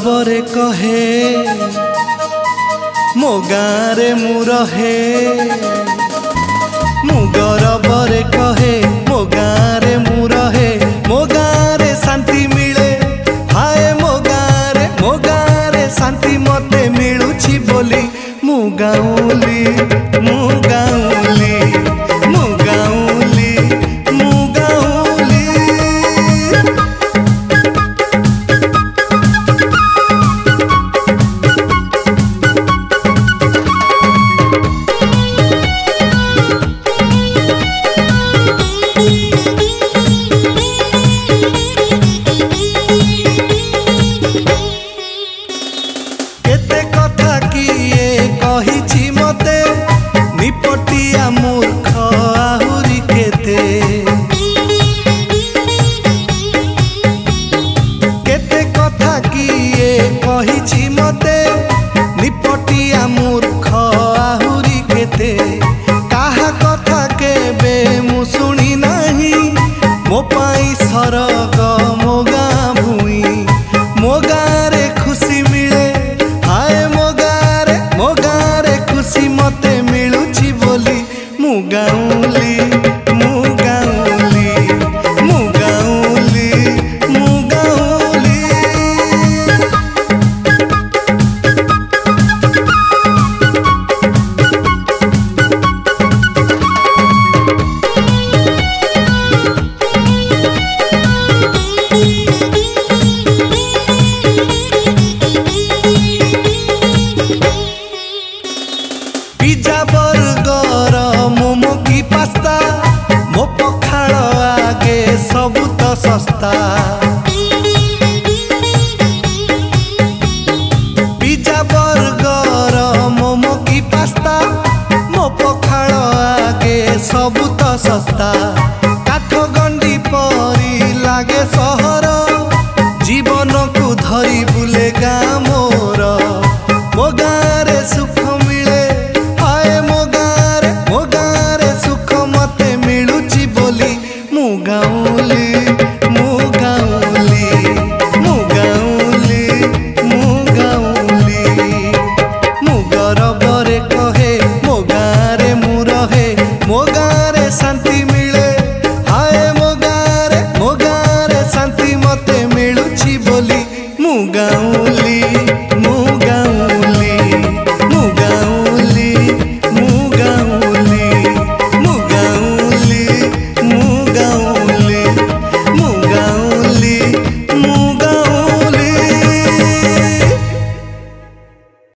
गरबरे कहे मो गाँरे मु रहे मु गरबरे कहे मो गाँरे मु रहे मो गाँरे शांति मिले हाय मो गाँरे शांति मते मिलुछि बोली मु गाउली मु गाउली मु गाउली मु गाउली। केते कथा किए कहिछि मते निपटिया मूर्ख आहुरी केते केते कथा किए कहिछि मते निपटिया मूर्ख आहुरी केते काहा कथा केबे मु सुनी नाही मो पाई सरग मो गाँ भूई मो गाँरे खुशी मिले हाय मो गाँरे खुशी मते मिलुछि बोली मु गाउली मु गाउली मु गाउली मु गाउली। पिज्जा बर्गर मोमो की पास्ता मो पखाल आगे सबु तो सस्ता पिज्जा बर्गर मोमो की पास्ता मो पखाल आगे सबु तो सस्ता काठ गंडी परी लागे सहर जीवन को धरी बुले गाँ मोर मो गाँरे सुख मिले हाय मो गाँरे सुख मते मिलुछि बोली मु गाउली मु गाउली मु गाउली मु गाउली। मु गरबरे कहे मो गाँरे मु रहे मो गाँरे शांति